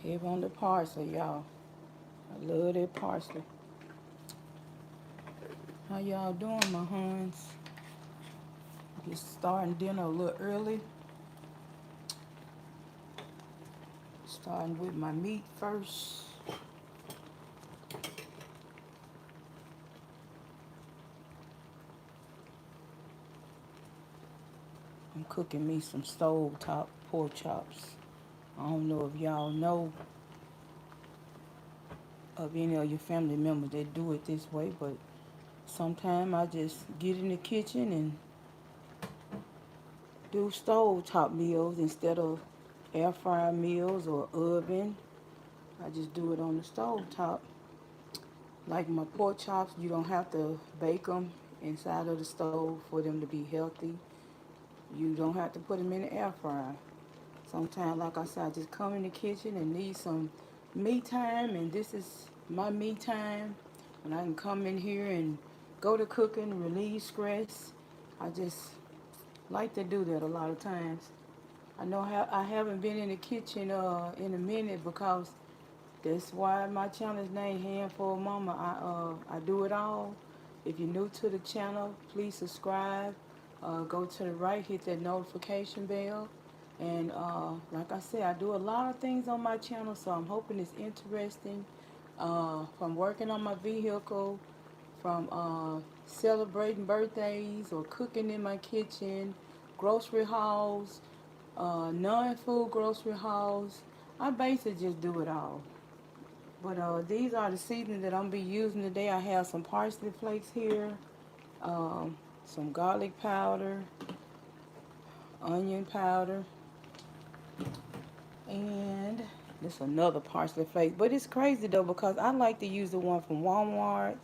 Heavy on the parsley, y'all. I love that parsley. How y'all doing, my huns? Just starting dinner a little early. Starting with my meat first. I'm cooking me some stovetop pork chops. I don't know if y'all know of any of your family members that do it this way, but sometimes I just get in the kitchen and do stovetop meals instead of air fryer meals or oven. I just do it on the stovetop. Like my pork chops, you don't have to bake them inside of the stove for them to be healthy. You don't have to put them in the air fryer. Sometimes, like I said, I just come in the kitchen and need some me time, and this is my me time. And I can come in here and go to cooking, relieve stress. I just like to do that a lot of times. I know I haven't been in the kitchen in a minute because that's why my channel is named Handful of Mama. I do it all. If you're new to the channel, please subscribe. Go to the right, hit that notification bell. And like I said, I do a lot of things on my channel, so I'm hoping it's interesting. From working on my vehicle, from celebrating birthdays or cooking in my kitchen, grocery hauls, non-food grocery hauls. I basically just do it all. But these are the seasonings that I'm be using today. I have some parsley flakes here, some garlic powder, onion powder, and this another parsley flake. But it's crazy though because I like to use the one from Walmart,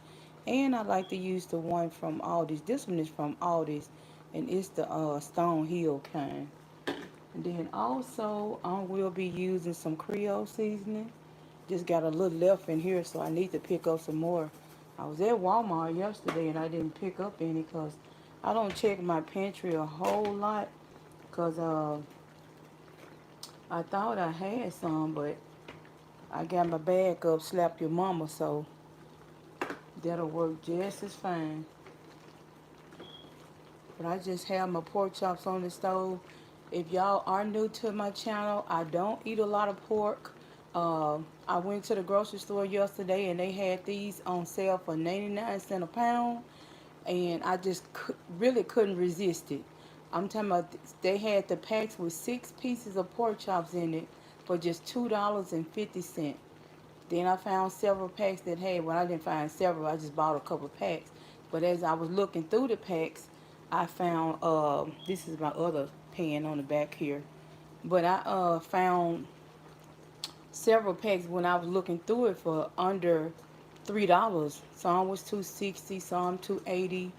and I like to use the one from Aldi's. This one is from Aldi's, and it's the Stone Hill kind. And then also I will be using some Creole seasoning. Just got a little left in here, so I need to pick up some more. I was at Walmart yesterday and I didn't pick up any because I don't check my pantry a whole lot because I thought I had some, but I got my bag up, slap your mama, so that'll work just as fine. But I just have my pork chops on the stove. If y'all are new to my channel, I don't eat a lot of pork. I went to the grocery store yesterday and they had these on sale for 99 cents a pound. And I just really couldn't resist it. I'm talking about they had the packs with 6 pieces of pork chops in it for just $2.50. Then I found several packs that had, well, I didn't find several, I just bought a couple of packs. But as I was looking through the packs, I found, this is my other pan on the back here. But I found several packs when I was looking through it for under $3. Some was 260, some 280,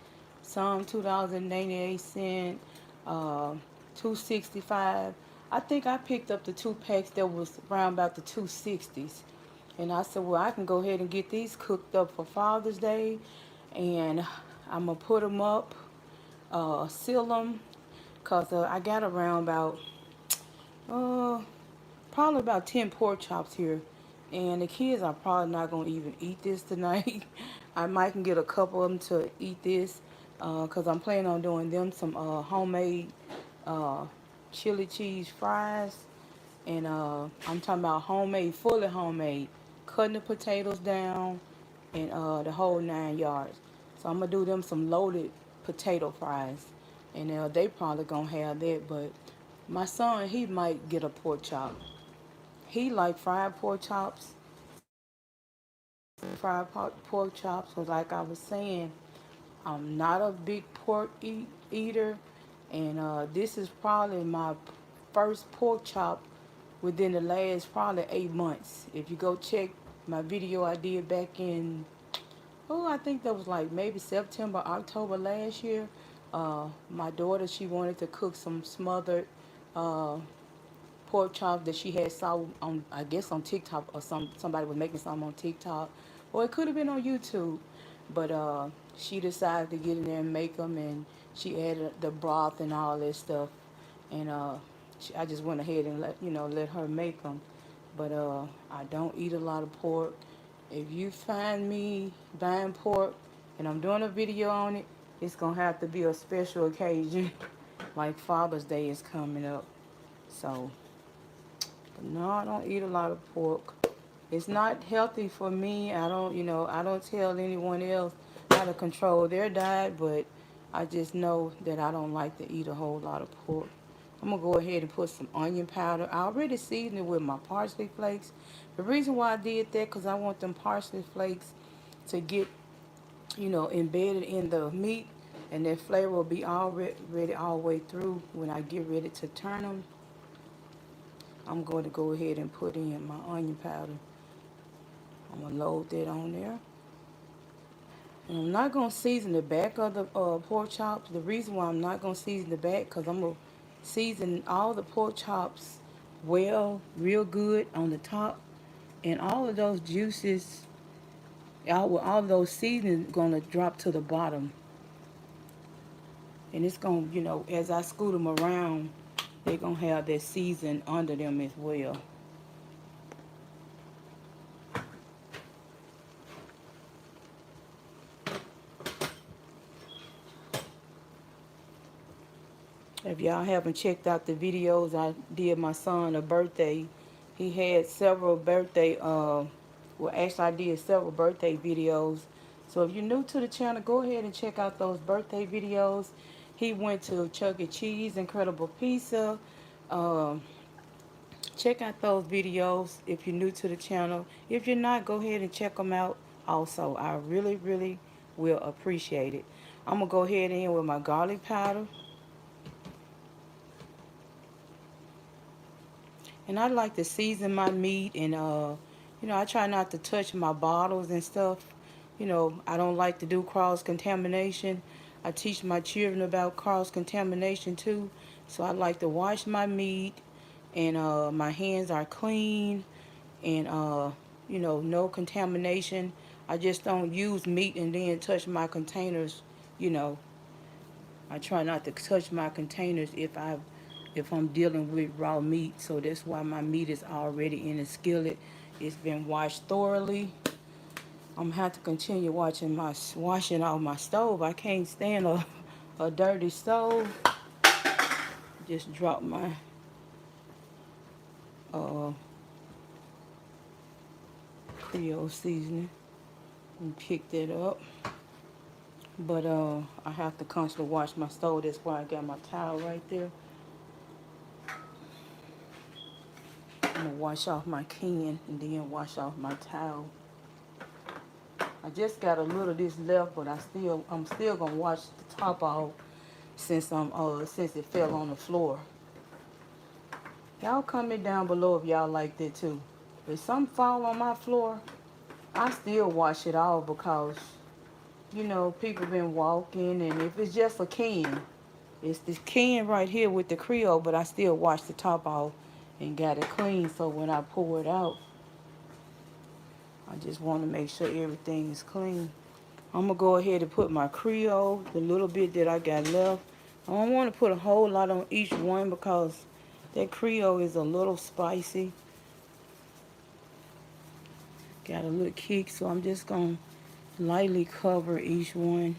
some $2.98, 265. I think I picked up the 2 packs that was around about the 260s. And I said, well, I can go ahead and get these cooked up for Father's Day. And I'm going to put them up, seal them. Because I got around about, uh, probably about 10 pork chops here. And the kids are probably not going to even eat this tonight. I might can get a couple of them to eat this. Because I'm planning on doing them some homemade uh, chili cheese fries. And I'm talking about homemade, fully homemade. Cutting the potatoes down and the whole 9 yards. So I'm going to do them some loaded potato fries. And they probably going to have that. But my son, he might get a pork chop. He like fried pork chops. Pork chops. So like I was saying, I'm not a big pork eater. And this is probably my first pork chop within the last probably 8 months. If you go check my video I did back in, oh, I think that was like maybe September, October last year. My daughter, she wanted to cook some smothered uh, pork chop that she had saw on, I guess on TikTok, or somebody was making some on TikTok, or it could have been on YouTube. But she decided to get in there and make them, and she added the broth and all that stuff. And I just went ahead and let her make them. But I don't eat a lot of pork. If you find me buying pork and I'm doing a video on it, it's gonna have to be a special occasion, like Father's Day is coming up. So, but no, I don't eat a lot of pork. It's not healthy for me. I don't, I don't tell anyone else how to control their diet, but I just know that I don't like to eat a whole lot of pork. I'm going to go ahead and put some onion powder. I already seasoned it with my parsley flakes. The reason why I did that, because I want them parsley flakes to get, embedded in the meat, and that flavor will be all ready all the way through. When I get ready to turn them, I'm going to go ahead and put in my onion powder. I'm going to load that on there. And I'm not going to season the back of the pork chops. The reason why I'm not going to season the back, because I'm going to season all the pork chops well, real good on the top. And all of those juices, all of those seasonings going to drop to the bottom. And it's going to, as I scoot them around, they're going to have that season under them as well. If y'all haven't checked out the videos, I did my son a birthday. He had several birthday, actually I did several birthday videos. So if you're new to the channel, go ahead and check out those birthday videos. He went to Chuck E. Cheese, Incredible Pizza. Um, Check out those videos if you're new to the channel. If you're not, go ahead and check them out also. I really, really will appreciate it. I'm going to go ahead in with my garlic powder. And I like to season my meat, and I try not to touch my bottles and stuff. I don't like to do cross contamination. I teach my children about cross contamination too. So I like to wash my meat, and my hands are clean, and no contamination. I just don't use meat and then touch my containers. you know I try not to touch my containers if I'm dealing with raw meat. So that's why my meat is already in a skillet. It's been washed thoroughly. I'm gonna have to continue washing off my stove. I can't stand a dirty stove. Just drop my uh, Creole seasoning and pick that up. But I have to constantly wash my stove. That's why I got my towel right there. I'm gonna wash off my can and then wash off my towel. I just got a little of this left, but I'm still gonna wash the top off since it fell on the floor. Y'all comment down below if y'all like that too. If something fall on my floor, I still wash it off because people been walking, and if it's just a can, it's this can right here with the Creole, but I still wash the top off and got it clean, so when I pour it out, I just want to make sure everything is clean. I'm going to go ahead and put my Creole, the little bit that I got left. I don't want to put a whole lot on each one because that Creole is a little spicy. Got a little kick, so I'm just going to lightly cover each one.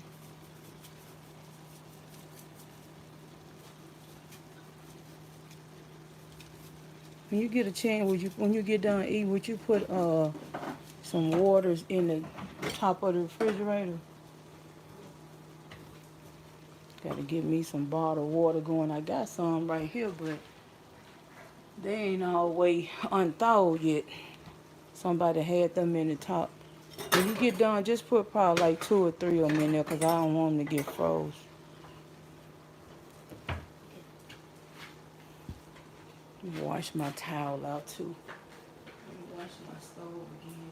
When you get a chance, when you get done eating, would you put some waters in the top of the refrigerator? Gotta get me some bottled water going. I got some right here, but they ain't all the way unthawed yet. Somebody had them in the top. When you get done, just put probably like 2 or 3 of them in there because I don't want them to get froze. Wash my towel out too. Let me wash my stove again.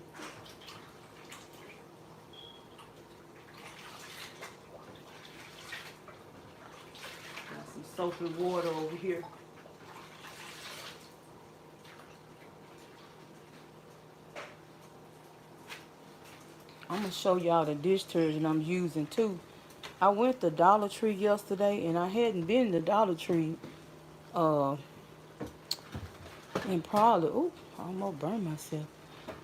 Got some soapy water over here. I'm going to show y'all the dish detergent I'm using too. I went to Dollar Tree yesterday, and I hadn't been to Dollar Tree And probably, oh, I almost burned myself.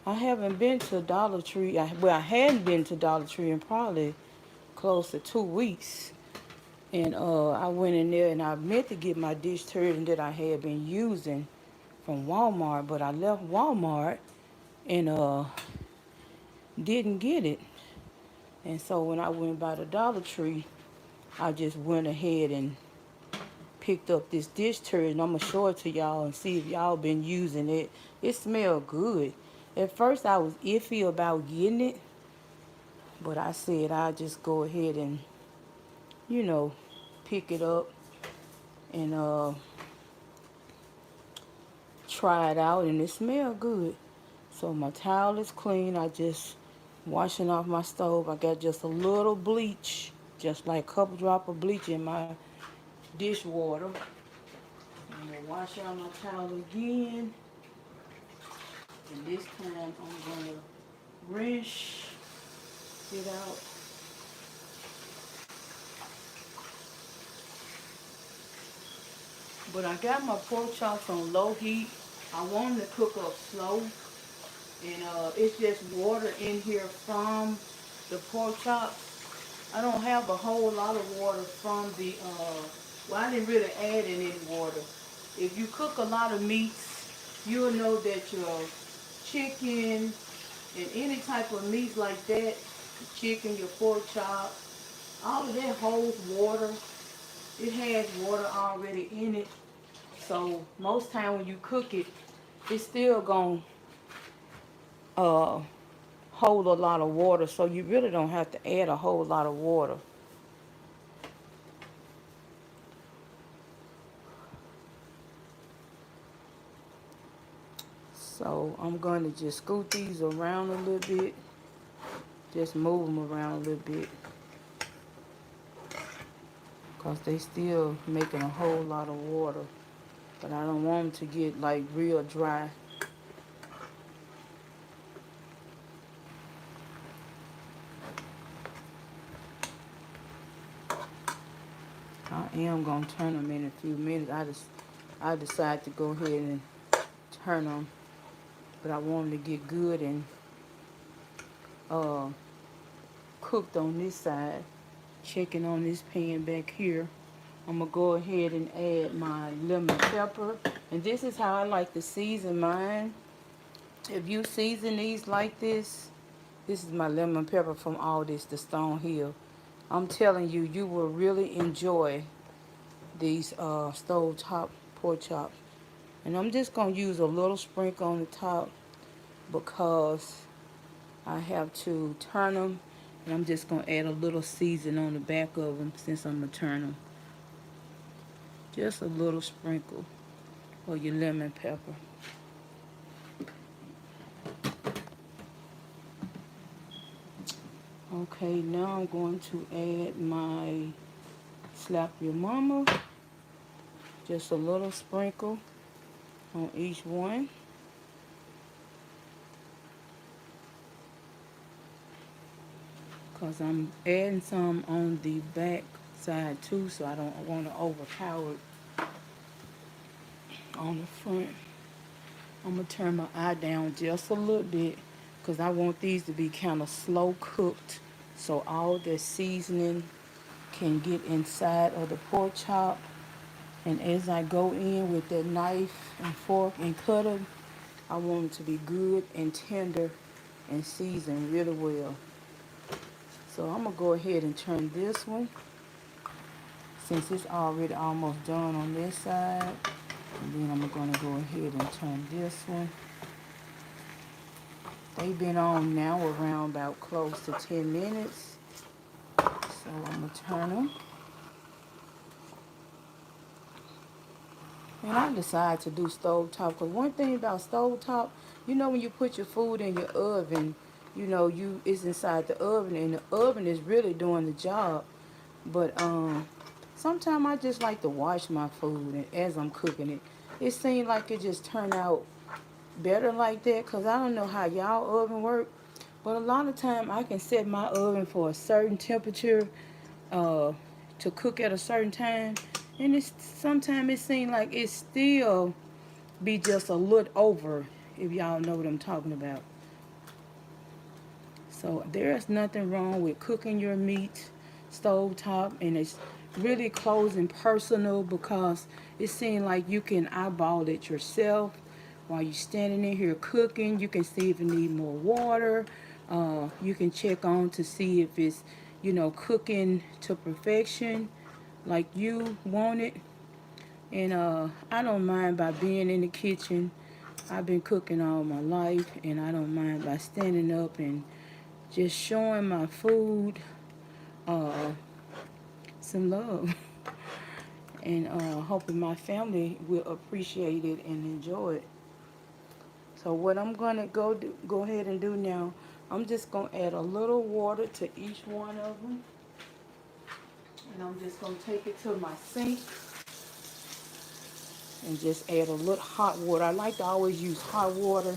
I haven't been to Dollar Tree. Well, I hadn't been to Dollar Tree in probably close to 2 weeks. And I went in there and I meant to get my dish detergent that I had been using from Walmart, but I left Walmart and didn't get it. And so when I went by the Dollar Tree, I just went ahead and picked up this dish detergent. I'm gonna show it to y'all and see if y'all been using it. It smelled good. At first I was iffy about getting it, but I said I'll just go ahead and, you know, pick it up and try it out, and it smelled good. So my towel is clean. I just washing off my stove. I got just a little bleach, just like a couple drop of bleach in my dishwater. I'm gonna wash out my towel again, and this time I'm gonna rinse it out. But I got my pork chops on low heat. I want them to cook up slow, and it's just water in here from the pork chops. I don't have a whole lot of water from the, well, I didn't really add in any water. If you cook a lot of meats, you'll know that your chicken and any type of meat like that, chicken, your pork chop, all of that holds water. It has water already in it. So most time when you cook it, it's still gonna hold a lot of water. So you really don't have to add a whole lot of water. So I'm going to just scoot these around a little bit. Just move them around a little bit. Because they still making a whole lot of water. But I don't want them to get like real dry. I am going to turn them in a few minutes. I decided to go ahead and turn them. But I want them to get good and cooked on this side. Checking on this pan back here. I'm going to go ahead and add my lemon pepper. And this is how I like to season mine. If you season these like this is my lemon pepper from all this, the Stone Hill. I'm telling you, you will really enjoy these stove top pork chops. And I'm just going to use a little sprinkle on the top because I have to turn them. And I'm just going to add a little season on the back of them since I'm going to turn them. Just a little sprinkle of your lemon pepper. Okay, now I'm going to add my Slap Your Mama. Just a little sprinkle on each one. Because I'm adding some on the back side too, so I don't want to overpower it on the front. I'm going to turn my eye down just a little bit because I want these to be kind of slow cooked so all the seasoning can get inside of the pork chop. And as I go in with that knife and fork and cut them, I want them to be good and tender and seasoned really well. So I'm going to go ahead and turn this one since it's already almost done on this side. And then I'm going to go ahead and turn this one. They've been on now around about close to 10 minutes. So I'm going to turn them. And I decided to do stovetop because one thing about stovetop, you know when you put your food in your oven, you know it's inside the oven and the oven is really doing the job. But sometimes I just like to wash my food and as I'm cooking it. It seems like it just turned out better like that because I don't know how y'all oven work. But a lot of time I can set my oven for a certain temperature to cook at a certain time. And it's sometimes it seems like it's still be just a little over, if y'all know what I'm talking about. So there's nothing wrong with cooking your meat stovetop, and it's really close and personal because it seems like you can eyeball it yourself while you're standing in here cooking. You can see if it need more water. You can check on to see if it's, cooking to perfection like you want it. And I don't mind by being in the kitchen. I've been cooking all my life, and I don't mind by standing up and just showing my food uh, some love. And hoping my family will appreciate it and enjoy it. So what I'm gonna go ahead and do now, I'm just gonna add a little water to each one of them, and I'm just gonna take it to my sink and just add a little hot water. I like to always use hot water.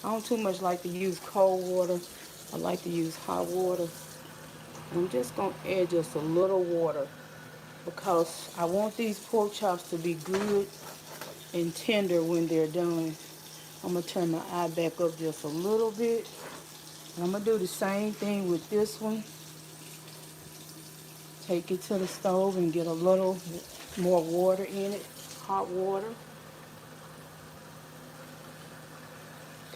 I don't too much like to use cold water. I like to use hot water. I'm just gonna add just a little water because I want these pork chops to be good and tender when they're done. I'm going to turn my eye back up just a little bit. And I'm going to do the same thing with this one. Take it to the stove and get a little more water in it, hot water.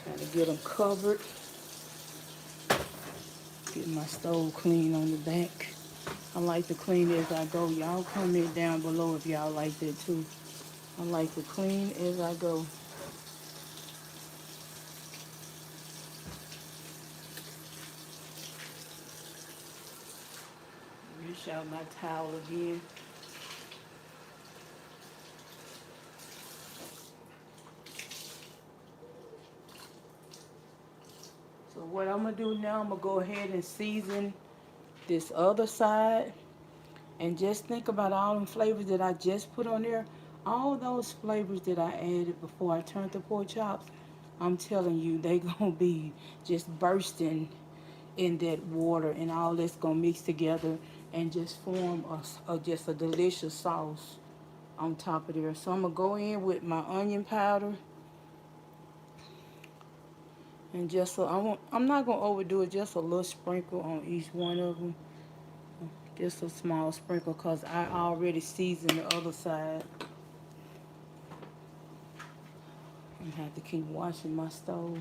Kind of get them covered. Get my stove clean on the back. I like to clean as I go. Y'all comment down below if y'all like that too. I like to clean as I go. Reach out my towel again. So what I'm going to do now, I'm going to go ahead and season this other side. And just think about all them flavors that I just put on there. All those flavors that I added before I turned the pork chops, I'm telling you, they going to be just bursting in that water. And all that's going to mix together and just form just a delicious sauce on top of there. So I'm going to go in with my onion powder. And just so I'm not going to overdo it, just a little sprinkle on each one of them. Just a small sprinkle because I already seasoned the other side. I have to keep washing my stove.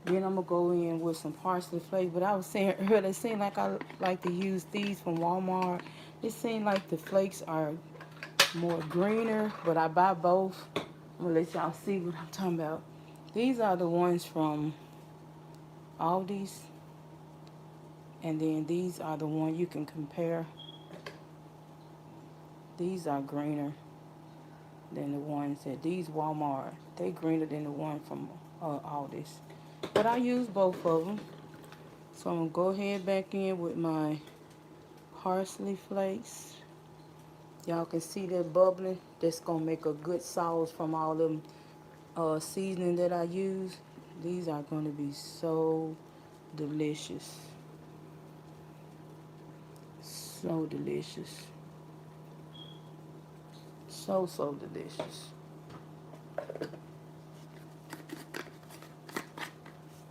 Then I'm going to go in with some parsley flakes. But I was saying earlier, it seemed like I like to use these from Walmart. It seemed like the flakes are more greener, but I buy both. I'm going to let y'all see what I'm talking about. These are the ones from Aldi's. And then these are the ones you can compare. These are greener than the ones at these Walmart. They greener than the one from Aldi's. But I use both of them. So I'm going to go ahead back in with my parsley flakes. Y'all can see that bubbling. That's going to make a good sauce from all them seasoning that I use. These are going to be so delicious. So delicious. So delicious.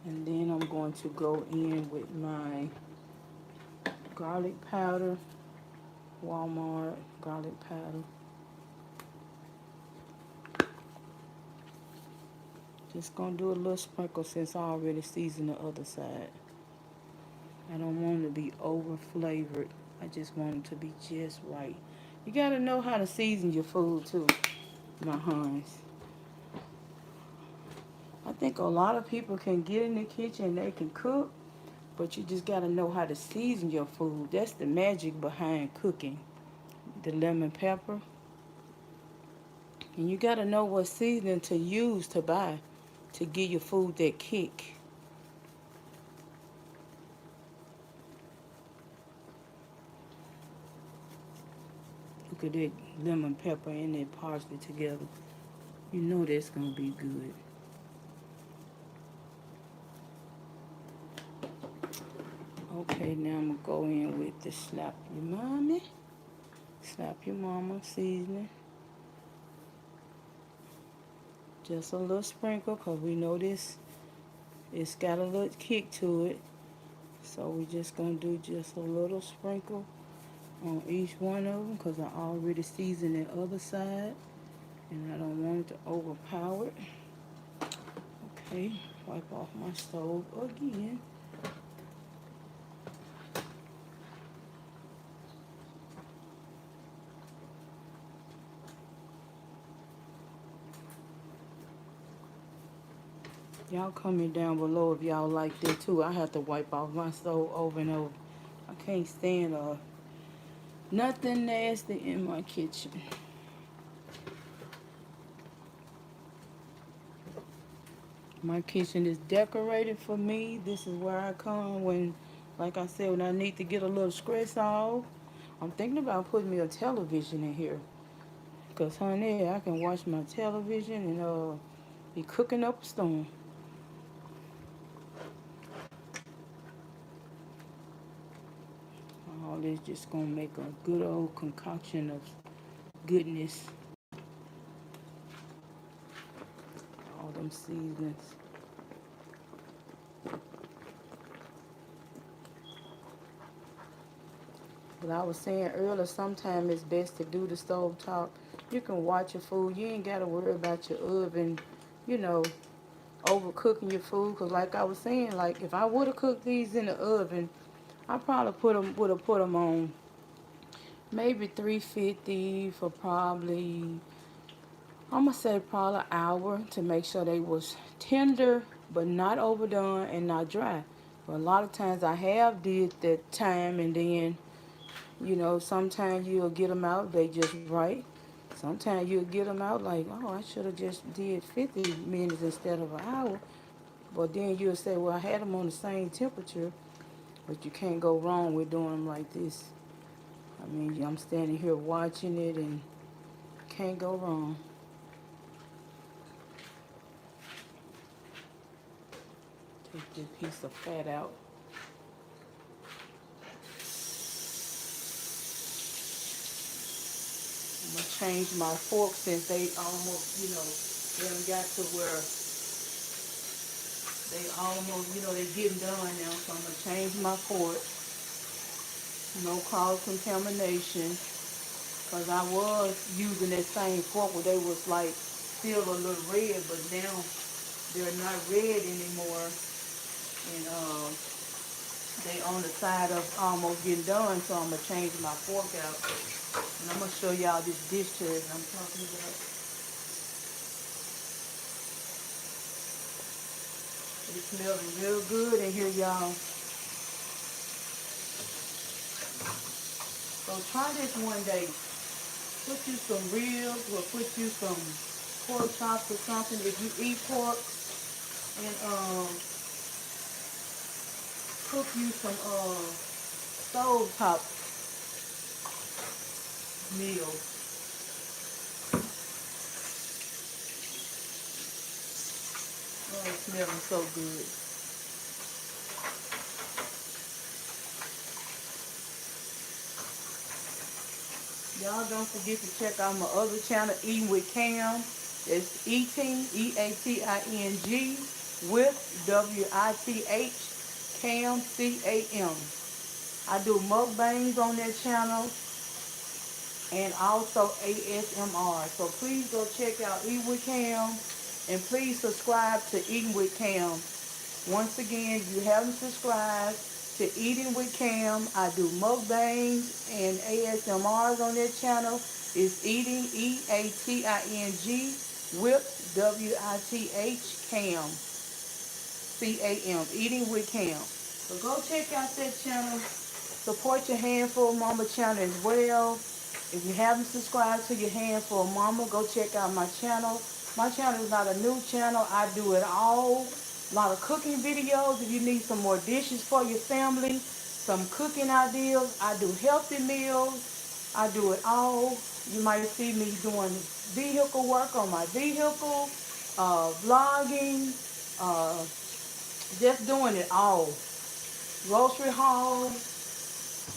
And then I'm going to go in with my garlic powder. Walmart garlic powder. Just gonna do a little sprinkle since I already seasoned the other side. I don't want it to be over flavored. I just want it to be just right. You gotta know how to season your food too, my Hans. I think a lot of people can get in the kitchen and they can cook, but you just gotta know how to season your food. That's the magic behind cooking. The lemon pepper. And you gotta know what seasoning to use to buy to give your food that kick. Look at that lemon pepper and that parsley together. You know that's gonna be good. Okay, now I'm gonna go in with the slap your mommy. Slap your mama seasoning. Just a little sprinkle because we know this, it's got a little kick to it. So we just going to do just a little sprinkle on each one of them because I already seasoned the other side and I don't want it to overpower it. Okay, wipe off my stove again. Y'all comment down below if y'all like that too. I have to wipe off my stove over and over. I can't stand nothing nasty in my kitchen. My kitchen is decorated for me. This is where I come when, like I said, when I need to get a little stress off. I'm thinking about putting me a television in here. Because, honey, I can watch my television and be cooking up a storm. All this just going to make a good old concoction of goodness. All them seasonings. But I was saying earlier, sometimes it's best to do the stove top. You can watch your food. You ain't got to worry about your oven, you know, overcooking your food. Because like I was saying, like if I would have cooked these in the oven, I probably would have put them on maybe 350 for probably, I'm going to say probably an hour to make sure they was tender but not overdone and not dry. But a lot of times I have did that time and then, you know, sometimes you'll get them out, they just right. Sometimes you'll get them out like, oh, I should have just did 50 minutes instead of an hour. But then you'll say, well, I had them on the same temperature. But you can't go wrong with doing them like this. I mean, I'm standing here watching it and can't go wrong. Take this piece of fat out. I'm going to change my fork since they almost, you know, they done got to where they almost, you know, they're getting done now. So I'm going to change my fork. No cross contamination. Because I was using that same fork where they was like still a little red, but now they're not red anymore. And they on the side of almost getting done, so I'm going to change my fork out. And I'm going to show y'all this dish tray I'm talking about. It smells real good in here, y'all. So try this one day. Put you some ribs or put you some pork chops or something if you eat pork. And cook you some stove top meals. Oh, it's smelling so good. Y'all don't forget to check out my other channel, Eating with Cam. It's eating, E-A-T-I-N-G, with W-I-T-H, Cam, C-A-M. I do mukbangs on that channel and also ASMR. So please go check out Eating with Cam and please subscribe to Eating with Cam. Once again, if you haven't subscribed to Eating with Cam, I do mukbangs and ASMRs on that channel. It's Eating, E-A-T-I-N-G, with W-I-T-H, Cam, C-A-M, Eating with Cam. So go check out that channel. Support your Handful Mama channel as well. If you haven't subscribed to your Handful Mama, go check out my channel. My channel is not a new channel. I do it all. A lot of cooking videos. If you need some more dishes for your family, some cooking ideas, I do healthy meals. I do it all. You might see me doing vehicle work on my vehicle, vlogging, uh, just doing it all. Grocery hauls.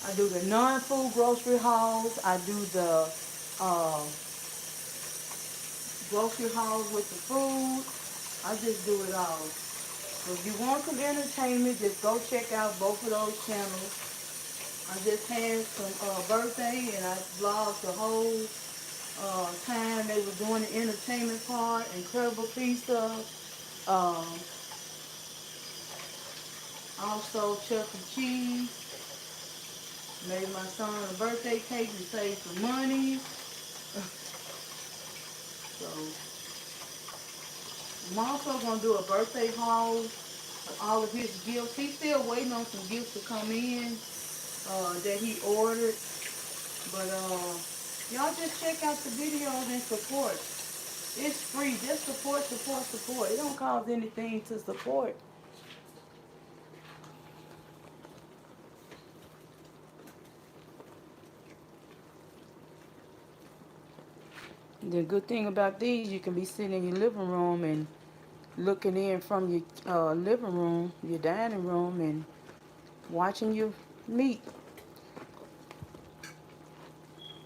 I do the non-food grocery hauls. I do the grocery hauls with the food. I just do it all. So if you want some entertainment, just go check out both of those channels. I just had some birthday and I vlogged the whole time they were doing the entertainment part. Incredible pizza. Um, also Chuck E. Cheese. Made my son a birthday cake to save some money. So I'm also going to do a birthday haul of all of his gifts. He's still waiting on some gifts to come in that he ordered. But y'all just check out the videos and support. It's free. Just support, support, support. It don't cost anything to support. The good thing about these, you can be sitting in your living room and looking in from your living room, your dining room, and watching your meat.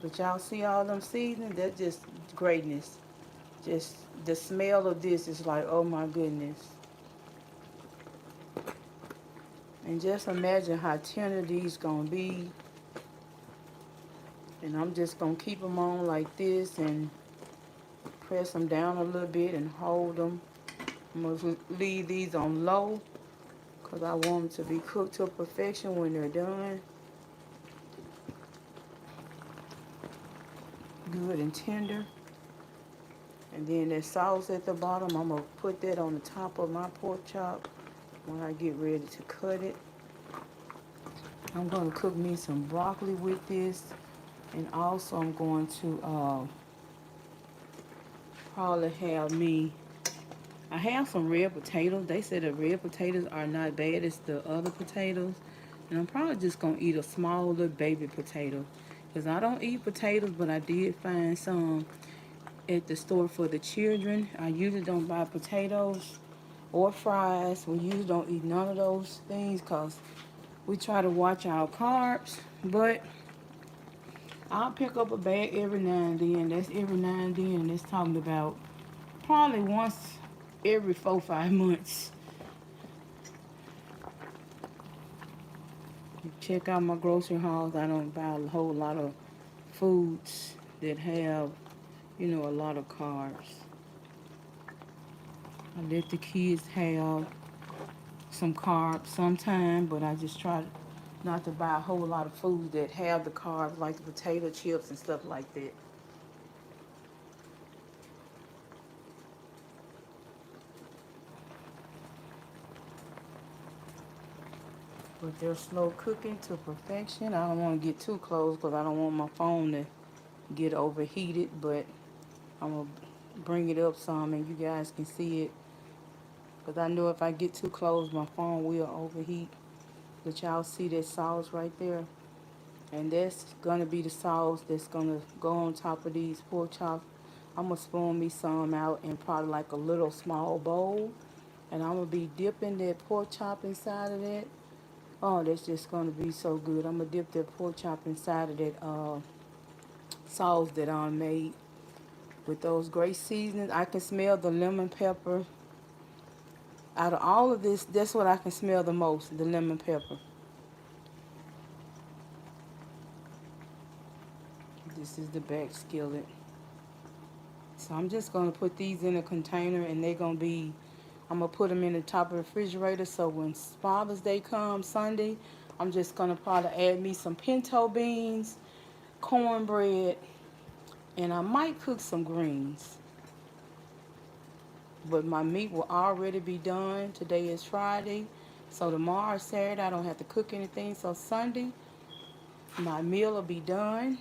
But y'all see all them seasonings? That's just greatness. Just the smell of this is like, oh my goodness. And just imagine how tender these gonna be. And I'm just gonna keep them on like this and press them down a little bit and hold them. I'm gonna leave these on low because I want them to be cooked to perfection when they're done. Good and tender. And then that sauce at the bottom, I'm gonna put that on the top of my pork chop when I get ready to cut it. I'm gonna cook me some broccoli with this. And also I'm going to probably have me, I have some red potatoes. They said the red potatoes are not bad as the other potatoes. And I'm probably just going to eat a small little baby potato. Because I don't eat potatoes, but I did find some at the store for the children. I usually don't buy potatoes or fries. We usually don't eat none of those things because we try to watch our carbs. But I'll pick up a bag every now and then. That's every now and then. And it's talking about probably once every 4 or 5 months. Check out my grocery hauls. I don't buy a whole lot of foods that have, a lot of carbs. I let the kids have some carbs sometime, but I just try not to buy a whole lot of foods that have the carbs, like the potato chips and stuff like that. But they're slow cooking to perfection. I don't want to get too close because I don't want my phone to get overheated, but I'm going to bring it up some and you guys can see it. Because I know if I get too close, my phone will overheat. But y'all see that sauce right there? And that's going to be the sauce that's going to go on top of these pork chops. I'm going to spoon me some out in probably like a little small bowl. And I'm going to be dipping that pork chop inside of that. Oh, that's just going to be so good. I'm going to dip that pork chop inside of that sauce that I made with those great seasonings. I can smell the lemon pepper. Out of all of this, that's what I can smell the most, the lemon pepper. This is the back skillet. So I'm just going to put these in a container and they're going to be, I'm going to put them in the top of the refrigerator so when Father's Day comes Sunday, I'm just going to probably add me some pinto beans, cornbread, and I might cook some greens. But my meat will already be done. Today is Friday. So tomorrow, Saturday, I don't have to cook anything. So Sunday, my meal will be done.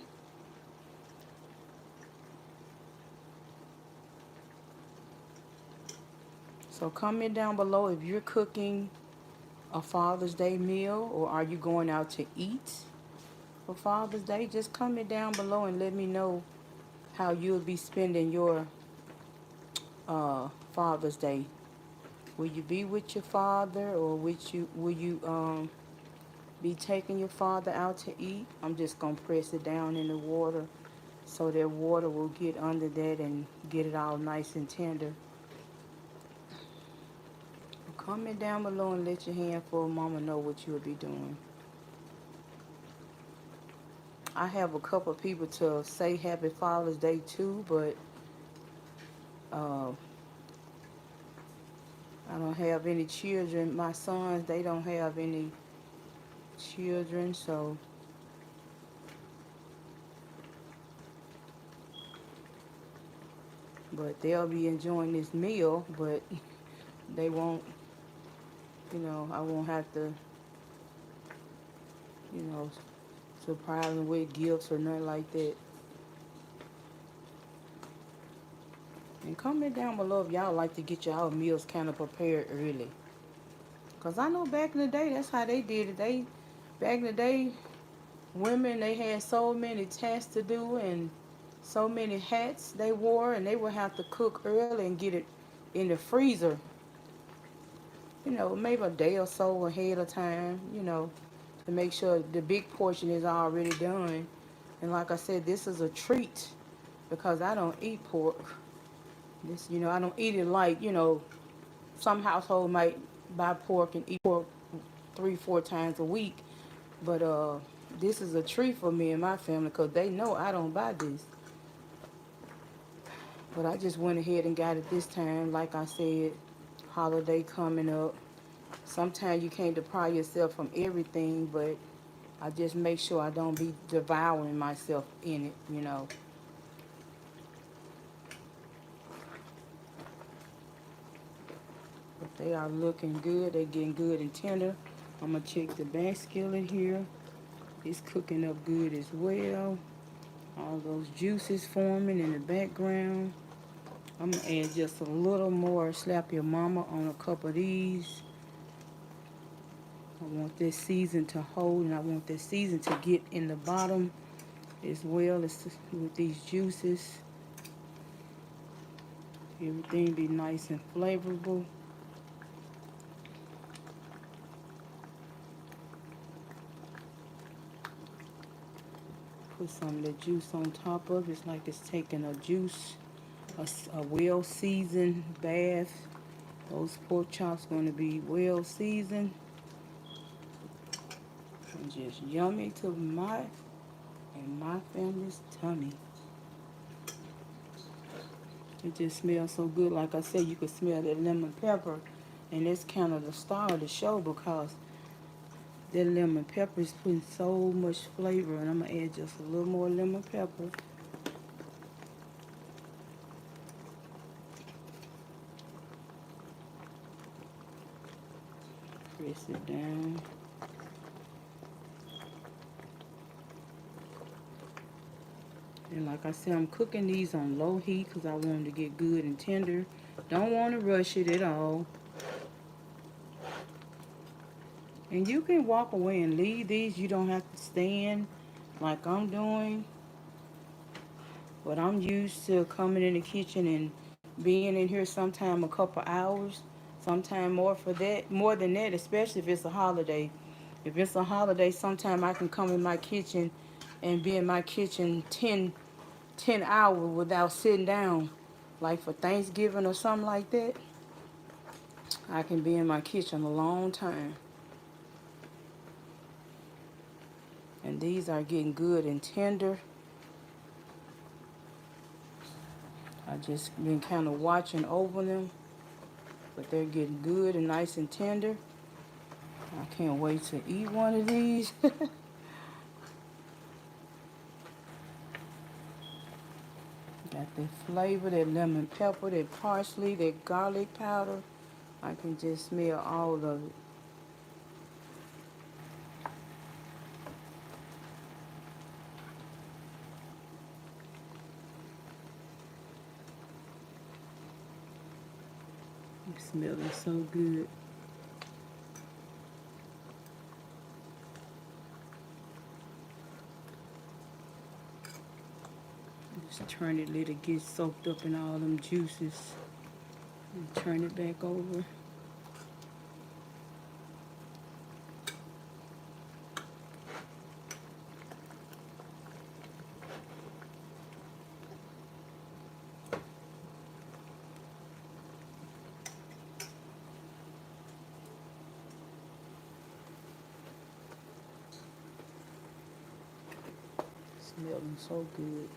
So comment down below if you're cooking a Father's Day meal or are you going out to eat for Father's Day. Just comment down below and let me know how you'll be spending your Father's Day. Will you be with your father or will you be taking your father out to eat? I'm just going to press it down in the water so that water will get under that and get it all nice and tender. Comment down below and let your handful of mama know what you'll be doing. I have a couple of people to say Happy Father's Day too, but uh, I don't have any children. My sons, they don't have any children, so but they'll be enjoying this meal, but they won't, I won't have to, you know, surprise them with gifts or nothing like that. And comment down below if y'all like to get y'all meals kind of prepared early. Because I know back in the day, that's how they did it. Back in the day, women, they had so many tasks to do and so many hats they wore, and they would have to cook early and get it in the freezer, maybe a day or so ahead of time, to make sure the big portion is already done. And like I said, this is a treat because I don't eat pork. I don't eat it like, some household might buy pork and eat pork 3-4 times a week. But this is a treat for me and my family because they know I don't buy this. But I just went ahead and got it this time. Like I said, holiday coming up. Sometimes you can't deprive yourself from everything, but I just make sure I don't be devouring myself in it. But they are looking good. They're getting good and tender. I'm going to check the back skillet here. It's cooking up good as well. All those juices forming in the background. I'm going to add just a little more Slap Your Mama on a couple of these. I want this season to hold, and I want this season to get in the bottom as well as with these juices. Everything be nice and flavorful. Put some of the juice on top of it. It's like it's taking a juice, a well-seasoned bath. Those pork chops going to be well-seasoned and just yummy to my family's tummy. It just smells so good. Like I said, you can smell that lemon pepper, and that's kind of the star of the show because that lemon pepper is putting so much flavor, and I'm going to add just a little more lemon pepper. Press it down. And like I said, I'm cooking these on low heat because I want them to get good and tender. Don't want to rush it at all. And you can walk away and leave these. You don't have to stand like I'm doing. But I'm used to coming in the kitchen and being in here sometime a couple hours. Sometime more than that, especially if it's a holiday. If it's a holiday, sometime I can come in my kitchen and be in my kitchen 10 hours without sitting down. Like for Thanksgiving or something like that, I can be in my kitchen a long time. And these are getting good and tender. I just been kind of watching over them, but they're getting good and nice and tender. I can't wait to eat one of these. Got that flavor, that lemon pepper, that parsley, that garlic powder. I can just smell all of it. It's smelling so good. Just turn it, let it get soaked up in all them juices. And turn it back over. Smelling so good.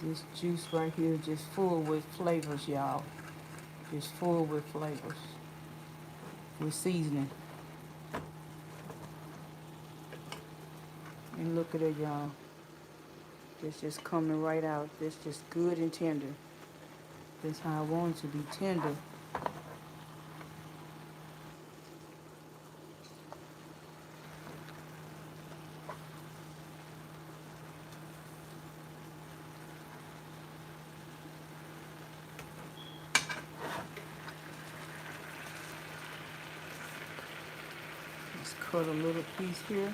This juice right here just full with flavors, y'all. Just full with flavors. With seasoning. And look at it, y'all. It's just coming right out. It's just good and tender. That's how I want it to be, tender. Just cut a little piece here.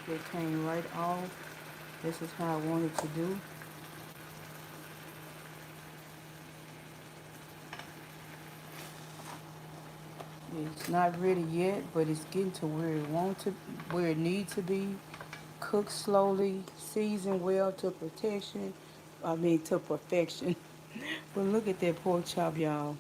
It came right off. This is how I wanted to do. It's not ready yet, but it's getting to where it needs to be. Cook slowly, season well to protection. To perfection. But look at that pork chop, y'all.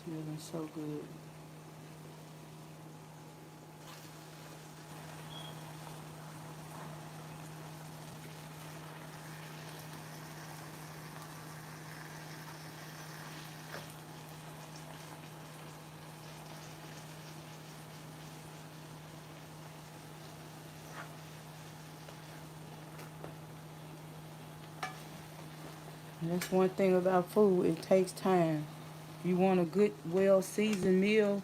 Smelling so good. And that's one thing about food, it takes time. If you want a good, well-seasoned meal,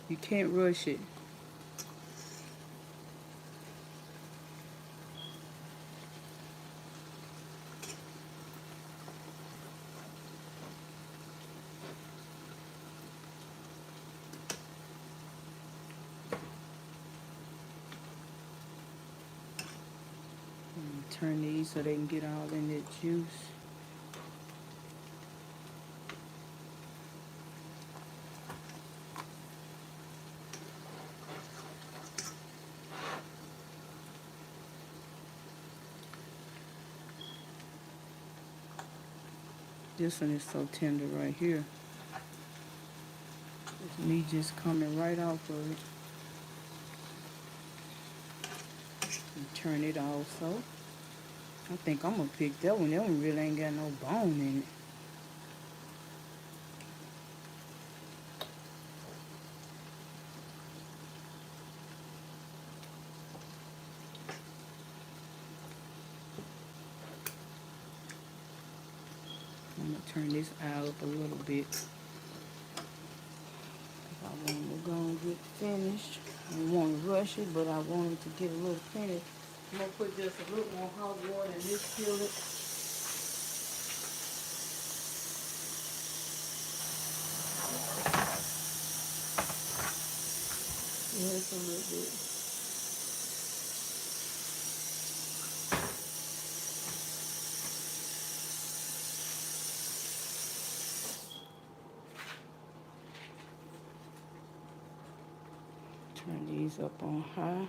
you can't rush it. Turn these so they can get all in that juice. This one is so tender right here. It's me just coming right off of it. And turn it also. I think I'm gonna pick that one. That one really ain't got no bone in it. I'm gonna turn this eye up a little bit. I want to go and get finished. I don't want to rush it, but I want it to get a little finished. I'm gonna put just a little more hot water in this skillet. Just a little bit. Turn these up on high.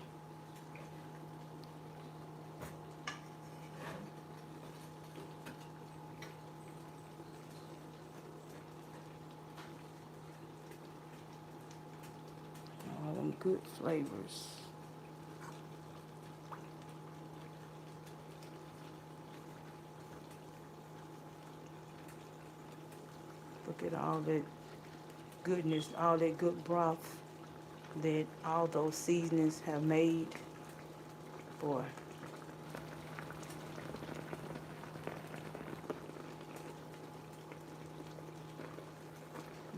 All them good flavors. Look at all that goodness, all that good broth that all those seasonings have made. Boy.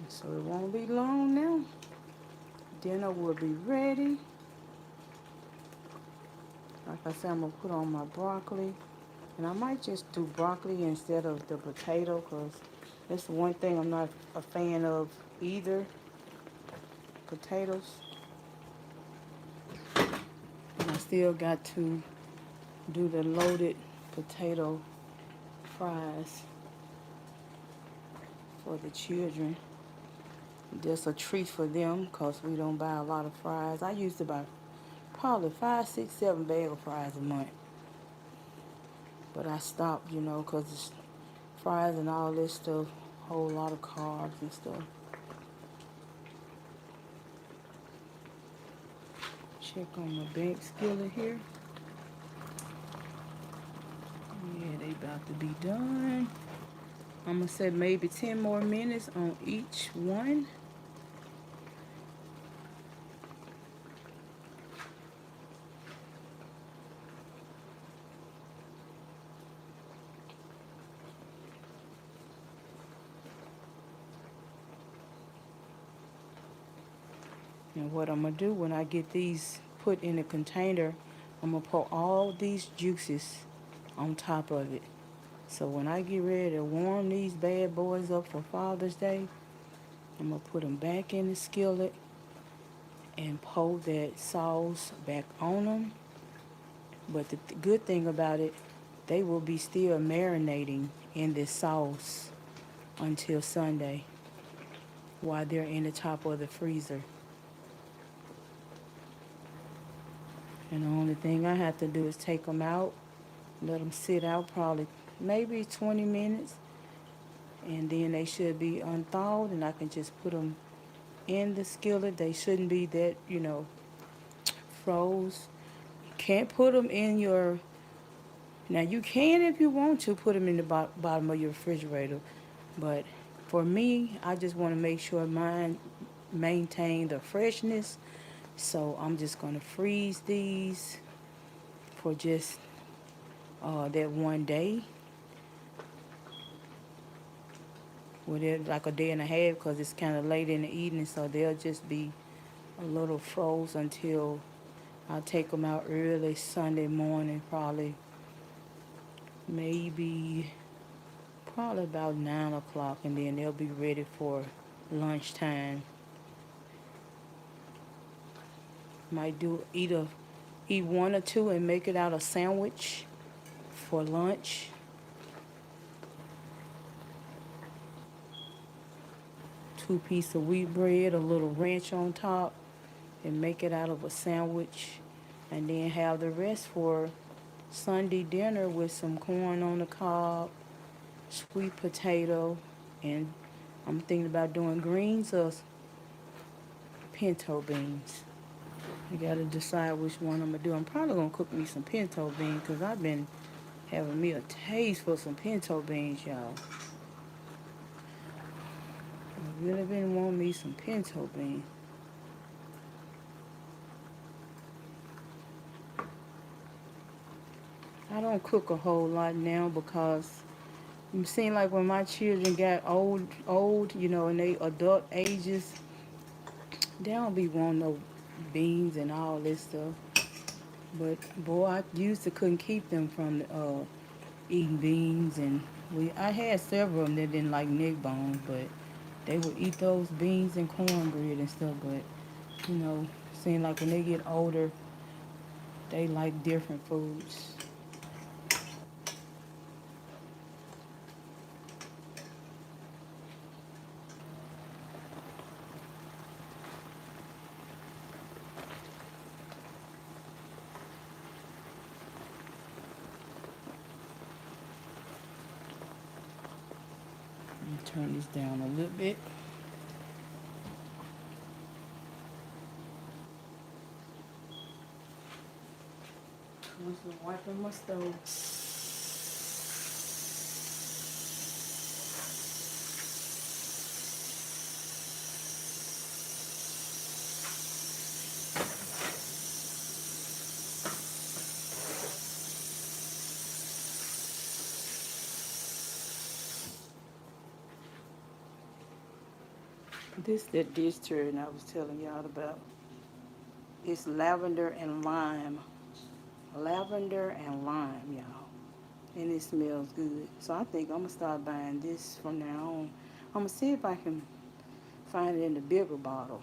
So it won't be long now. Dinner will be ready. Like I said, I'm gonna put on my broccoli. And I might just do broccoli instead of the potato, because that's the one thing I'm not a fan of either. Potatoes. And I still got to do the loaded potato fries for the children. Just a treat for them because we don't buy a lot of fries. I used to buy probably 5, 6, 7 bags of fries a month. But I stopped, because fries and all this stuff, whole lot of carbs and stuff. Check on my bank skillet here. Yeah, they about to be done. I'm going to set maybe 10 more minutes on each one. And what I'm going to do when I get these put in a container, I'm going to pour all these juices on top of it. So when I get ready to warm these bad boys up for Father's Day, I'm going to put them back in the skillet and pour that sauce back on them. But the good thing about it, they will be still marinating in this sauce until Sunday while they're in the top of the freezer. And the only thing I have to do is take them out, let them sit out probably maybe 20 minutes, and then they should be unthawed, and I can just put them in the skillet. They shouldn't be that, froze. Can't put them in your, now you can if you want to put them in the bottom of your refrigerator, but for me, I just want to make sure mine maintain the freshness. So I'm just going to freeze these for just that one day. Well, they're like a day and a half because it's kind of late in the evening, so they'll just be a little froze until I'll take them out early Sunday morning, probably about 9 o'clock, and then they'll be ready for lunchtime. Might eat one or two and make it out a sandwich for lunch. Two pieces of wheat bread, a little ranch on top, and make it out of a sandwich. And then have the rest for Sunday dinner with some corn on the cob, sweet potato, and I'm thinking about doing greens or pinto beans. I gotta decide which one I'm gonna do. I'm probably gonna cook me some pinto beans because I've been having me a taste for some pinto beans, y'all. I really been wanting me some pinto beans. I don't cook a whole lot now because it seems like when my children got old, and they adult ages, they don't be wanting no beans and all this stuff. But boy, I used to couldn't keep them from eating beans, and I had several of them that didn't like neck bones, but they would eat those beans and cornbread and stuff. But seem like when they get older, they like different foods. Let me turn this down a little bit. I'm just wiping my stove. This that dish turd I was telling y'all about. It's lavender and lime. Lavender and lime, y'all. And it smells good. So I think I'm going to start buying this from now on. I'm going to see if I can find it in the bigger bottle.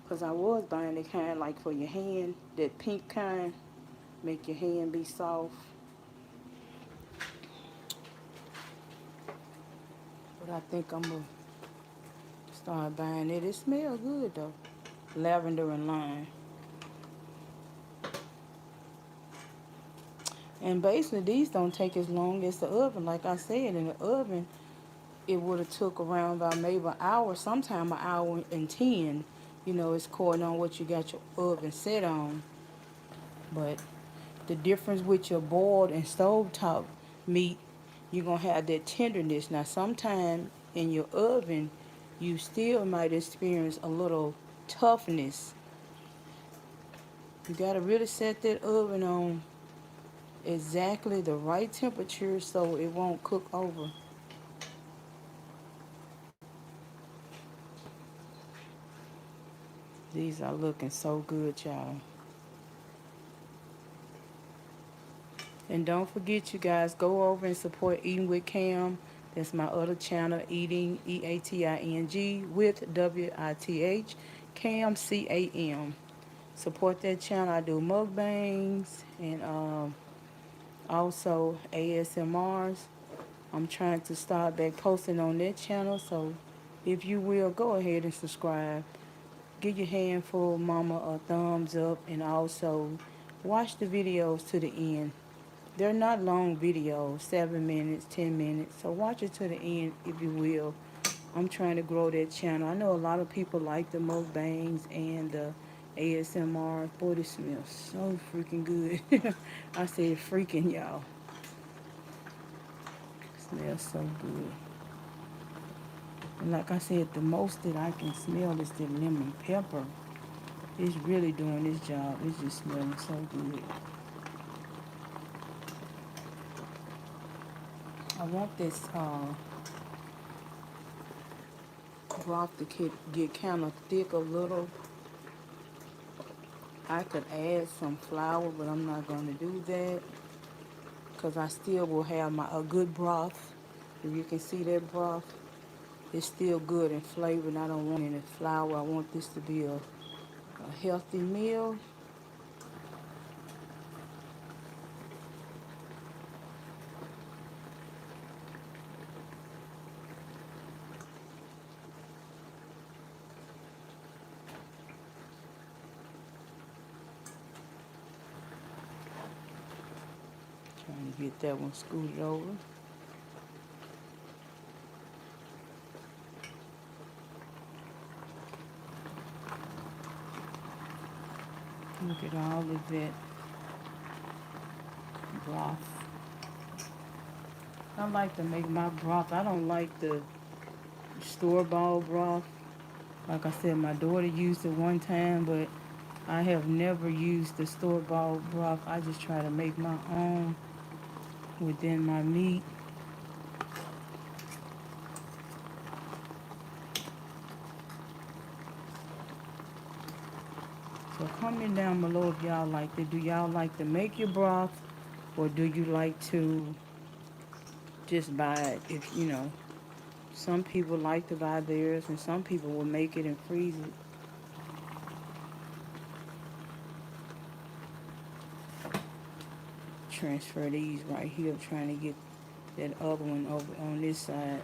Because I was buying the kind like for your hand, that pink kind. Make your hand be soft. But I think I'm going to start buying it. It smells good though. Lavender and lime. And basically these don't take as long as the oven. Like I said, in the oven, it would have took around about maybe an hour, sometime an hour and 10. You know, it's according on what you got your oven set on. But the difference with your boiled and stovetop meat, you're going to have that tenderness. Now, sometime in your oven, you still might experience a little toughness. You got to really set that oven on exactly the right temperature so it won't cook over. These are looking so good, y'all. And don't forget, you guys, go over and support Eating with Cam. That's my other channel, Eating, Eating with WITH, Cam, CAM. Support that channel. I do mukbangs and also ASMRs. I'm trying to start back posting on that channel, so if you will, go ahead and subscribe. Give your handful mama a thumbs up, and also watch the videos to the end. They're not long videos, 7 minutes, 10 minutes. So watch it to the end if you will. I'm trying to grow that channel. I know a lot of people like the mukbangs and the ASMR. Boy, this smells so freaking good. I said freaking, y'all. Smells so good. And like I said, the most that I can smell is the lemon pepper. It's really doing its job. It's just smelling so good. I want this broth to get kind of thick a little. I could add some flour, but I'm not going to do that because I still will have a good broth. If you can see that broth, it's still good in flavor, and I don't want any flour. I want this to be a healthy meal. Trying to get that one scooted over. Look at all of that broth. I like to make my broth. I don't like the store-bought broth. Like I said, my daughter used it one time, but I have never used the store-bought broth. I just try to make my own within my meat. So comment down below if y'all like to. Do y'all like to make your broth, or do you like to just buy it? If you know, some people like to buy theirs, and some people will make it and freeze it. Transfer these right here. Trying to get that other one over on this side.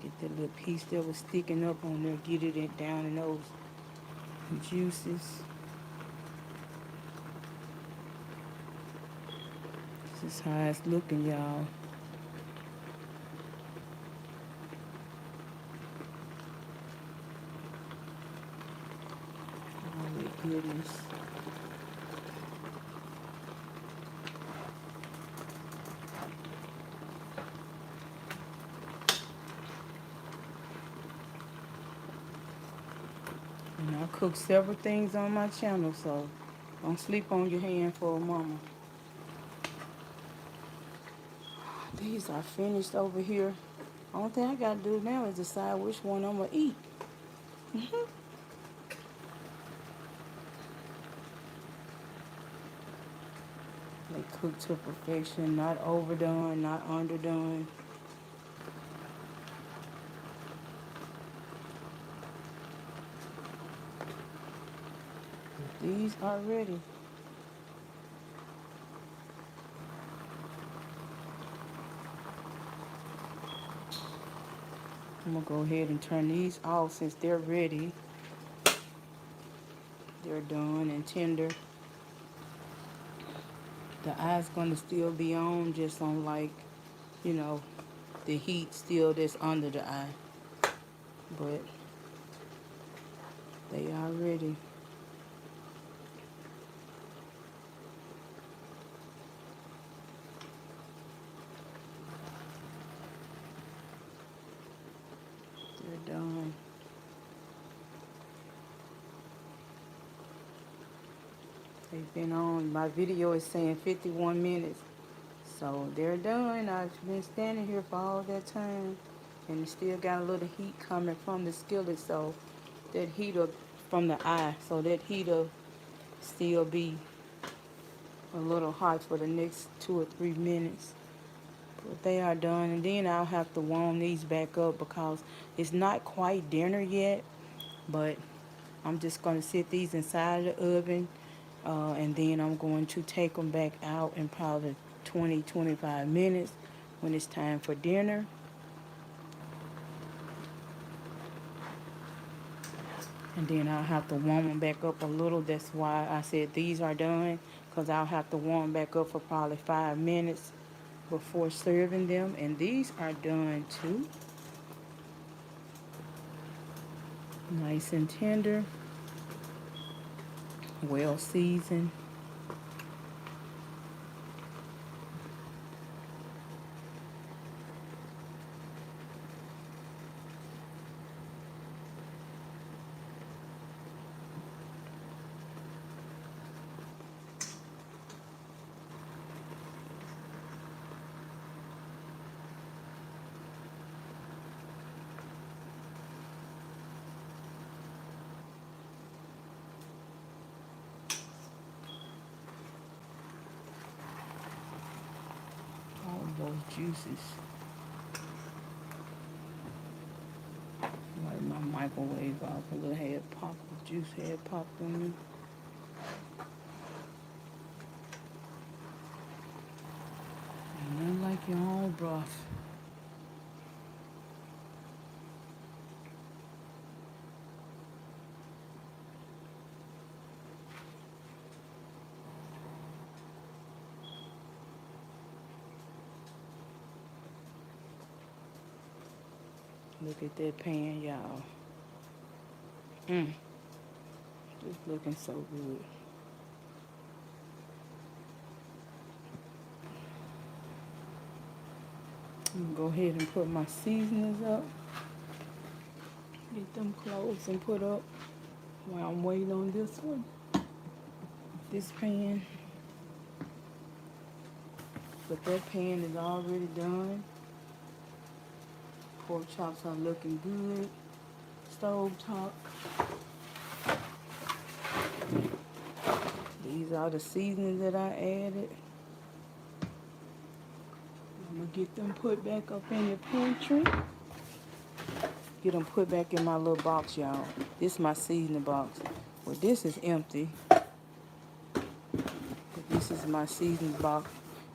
Get that little piece that was sticking up on there. Get it down in those juices. This is how it's looking, y'all. Oh my goodness. And I cook several things on my channel, so don't sleep on your hand for a moment. These are finished over here. Only thing I gotta do now is decide which one I'm gonna eat. They cook to perfection, not overdone, not underdone. These are ready. I'm gonna go ahead and turn these off since they're ready. They're done and tender. The eye's gonna still be on, just on like, you know, the heat still that's under the eye. But they are ready. They're done. They've been on. My video is saying 51 minutes. So they're done. I've been standing here for all that time. And it still got a little heat coming from the skillet. So that heat'll from the eye. So that heat'll still be a little hot for the next 2 or 3 minutes. But they are done. And then I'll have to warm these back up because it's not quite dinner yet. But I'm just going to sit these inside the oven. And then I'm going to take them back out in probably 20-25 minutes when it's time for dinner. And then I'll have to warm them back up a little. That's why I said these are done, because I'll have to warm back up for probably 5 minutes before serving them. And these are done too. Nice and tender, well seasoned. All those juices. Like my microwave off, a little had popped, juice had popped on me. Nothing like your own broth. Look at that pan, y'all. Just looking so good. I'm gonna go ahead and put my seasonings up. Get them closed and put up while I'm waiting on this one. This pan. But that pan is already done. Pork chops are looking good. Stove top. These are the seasonings that I added. I'm gonna get them put back up in the pantry. Get them put back in my little box, y'all. This is my seasoning box. Well, this is empty. But this is my seasoning box.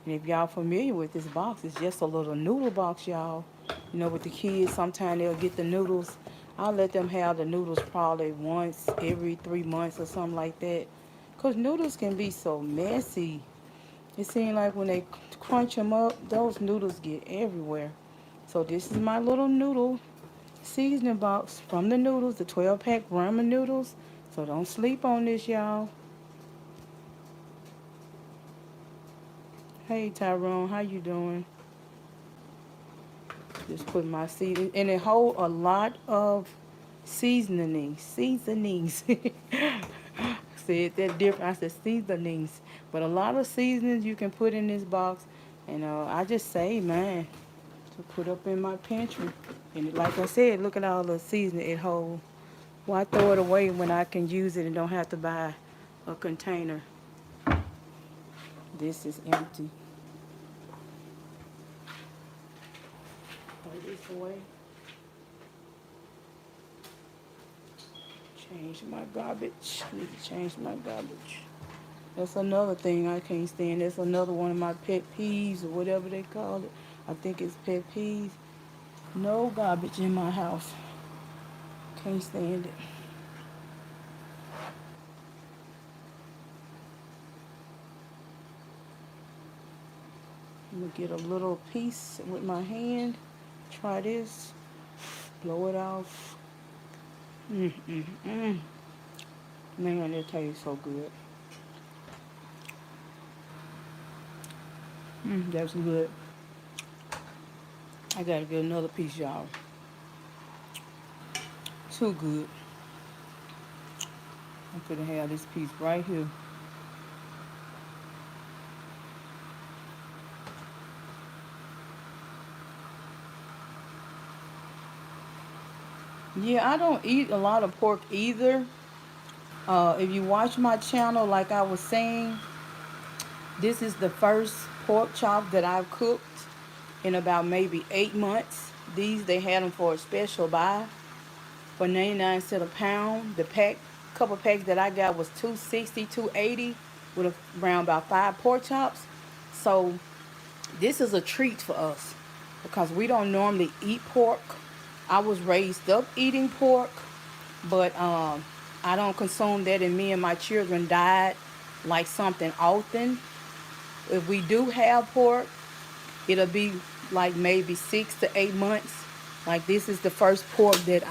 And if y'all familiar with this box, it's just a little noodle box, y'all. You know, with the kids, sometimes they'll get the noodles. I'll let them have the noodles probably once every 3 months or something like that. Because noodles can be so messy. It seems like when they crunch them up, those noodles get everywhere. So this is my little noodle seasoning box from the noodles, the 12-pack ramen noodles. So don't sleep on this, y'all. Hey, Tyrone, how you doing? Just put my seasoning, and it hold a lot of seasonings. Said that different. I said seasonings, but a lot of seasonings you can put in this box, and I just save mine to put up in my pantry. And like I said, look at all the seasoning it holds. Why throw it away when I can use it and don't have to buy a container? This is empty. Throw this away. Change my garbage. Need to change my garbage. That's another thing I can't stand. That's another one of my pet peeves or whatever they call it. I think it's pet peeves. No garbage in my house. Can't stand it. I'm gonna get a little piece with my hand. Try this. Blow it off. Mm. Man, that tastes so good. That's good. I gotta get another piece, y'all. Too good. I'm gonna have this piece right here. Yeah, I don't eat a lot of pork either. If you watch my channel, like I was saying, this is the first pork chop that I've cooked in about maybe 8 months. These, they had them for a special buy for 99 cents a pound. The couple packs that I got was 260, 280 with around about 5 pork chops. So this is a treat for us because we don't normally eat pork. I was raised up eating pork, but I don't consume that, and me and my children died like something often. If we do have pork, it'll be like maybe 6 to 8 months. Like this is the first pork that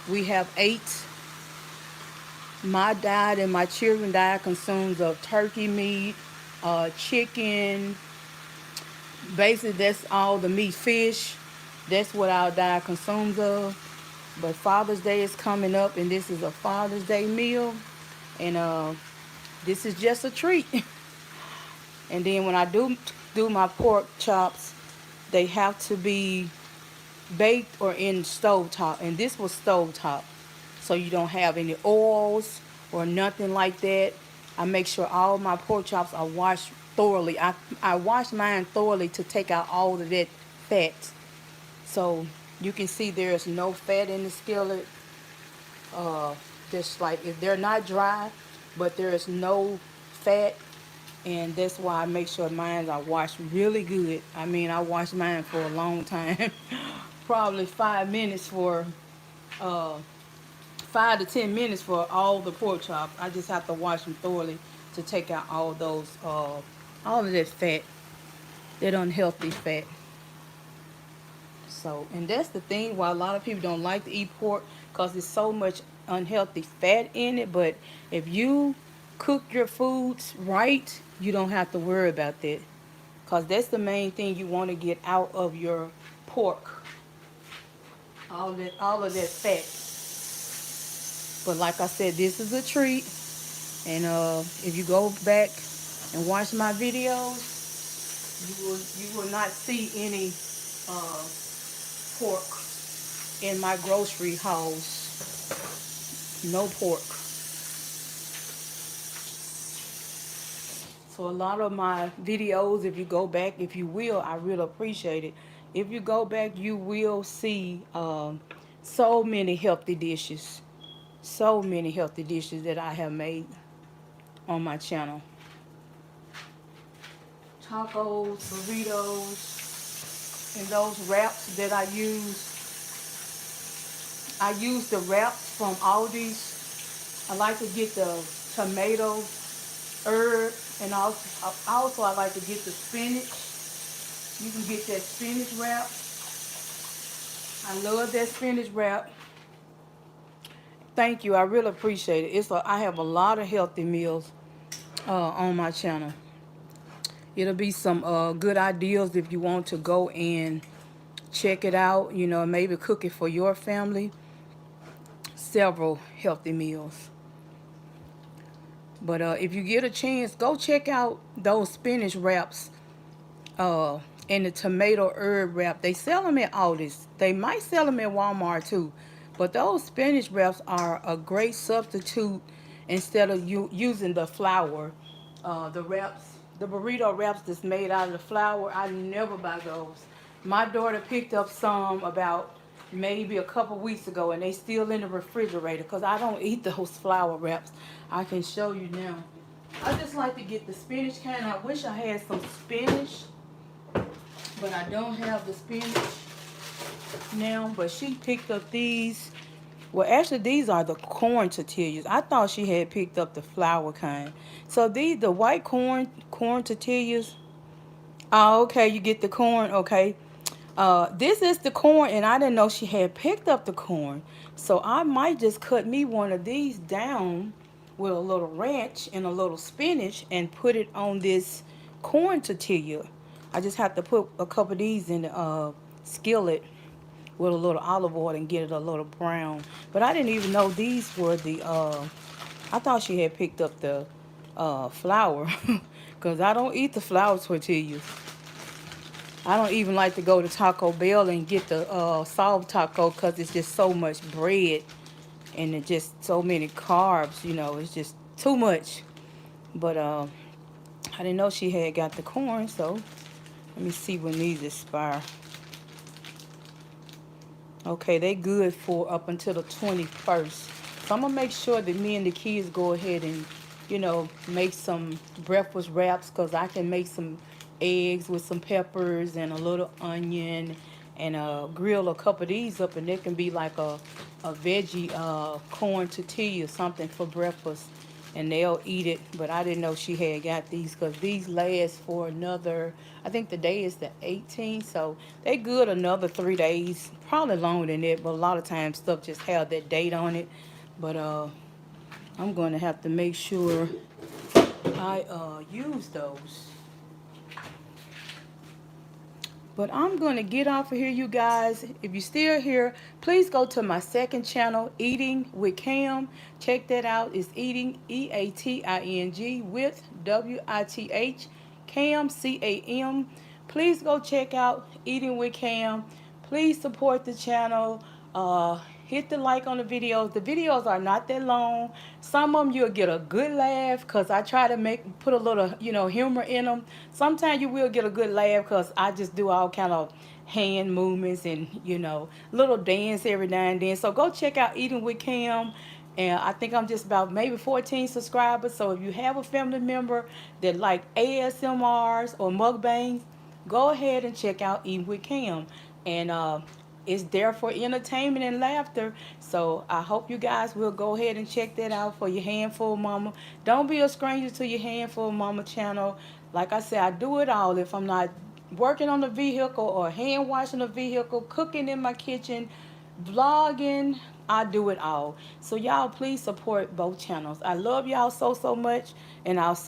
we have ate. My diet and my children diet consumes of turkey meat, chicken. Basically, that's all the meat, fish. That's what our diet consumes of. But Father's Day is coming up, and this is a Father's Day meal, and this is just a treat. And then when I do my pork chops, they have to be baked or in stovetop, and this was stovetop, so you don't have any oils or nothing like that. I make sure all my pork chops are washed thoroughly. I wash mine thoroughly to take out all of that fat. So you can see there's no fat in the skillet. Just like if they're not dry, but there is no fat, and that's why I make sure mine are washed really good. I mean, I wash mine for a long time, probably 5 minutes for, uh, 5 to 10 minutes for all the pork chops. I just have to wash them thoroughly to take out all those, all of that fat, that unhealthy fat. So, and that's the thing why a lot of people don't like to eat pork, because there's so much unhealthy fat in it. But if you cook your foods right, you don't have to worry about that, because that's the main thing you want to get out of your pork, all of that fat. But like I said, this is a treat, and if you go back and watch my videos, you will not see any uh, pork in my grocery hauls. No pork. So a lot of my videos, if you go back, if you will, I really appreciate it. If you go back, you will see so many healthy dishes. So many healthy dishes that I have made on my channel. Tacos, burritos, and those wraps that I use the wraps from Aldi's. I like to get the tomato, herb, and also I like to get the spinach. You can get that spinach wrap. I love that spinach wrap. Thank you. I really appreciate it. I have a lot of healthy meals on my channel. It'll be some good ideas if you want to go and check it out. You know, maybe cook it for your family. Several healthy meals. But if you get a chance, go check out those spinach wraps and the tomato herb wrap. They sell them at Aldi's. They might sell them at Walmart too. But those spinach wraps are a great substitute instead of you using the flour. The wraps, the burrito wraps that's made out of the flour, I never buy those. My daughter picked up some about maybe a couple weeks ago, and they still in the refrigerator because I don't eat those flour wraps. I can show you now. I just like to get the spinach kind. I wish I had some spinach, but I don't have the spinach. now, but she picked up these. Well, actually, these are the corn tortillas. I thought she had picked up the flour kind. So these, the white corn tortillas. Oh, okay, you get the corn. Okay, this is the corn, and I didn't know she had picked up the corn. So I might just cut me one of these down with a little ranch and a little spinach and put it on this corn tortilla. I just have to put a couple of these in the skillet with a little olive oil and get it a little brown. But I didn't even know these were the, I thought she had picked up the flour because I don't eat the flour tortillas. I don't even like to go to Taco Bell and get the soft taco because it's just so much bread and it just so many carbs, you know, it's just too much. But I didn't know she had got the corn, so let me see when these expire. Okay, they good for up until the 21st. So I'm gonna make sure that me and the kids go ahead and, you know, make some breakfast wraps because I can make some eggs with some peppers and a little onion and grill a couple of these up and they can be like a veggie corn tortilla or something for breakfast and they'll eat it. But I didn't know she had got these because these last for another, I think the day is the 18th, so they good another 3 days, probably longer than that, but a lot of times stuff just have that date on it. But I'm going to have to make sure I use those. But I'm going to get off of here, you guys. If you're still here, please go to my second channel, Eating with Cam. Check that out. It's Eating, Eating with WITH, Cam, CAM. Please go check out Eating with Cam. Please support the channel. Hit the like on the videos. The videos are not that long. Some of them you'll get a good laugh because I try to put a little, you know, humor in them. Sometimes you will get a good laugh because I just do all kind of hand movements and, you know, little dance every now and then. So go check out Eating with Cam. And I think I'm just about maybe 14 subscribers. So if you have a family member that like ASMRs or mukbangs, go ahead and check out Eating with Cam. And it's there for entertainment and laughter. So I hope you guys will go ahead and check that out for your Handful Mama. Don't be a stranger to your Handful Mama channel. Like I said, I do it all. If I'm not working on the vehicle or hand washing the vehicle, cooking in my kitchen, vlogging, I do it all. So y'all please support both channels. I love y'all so much and I'll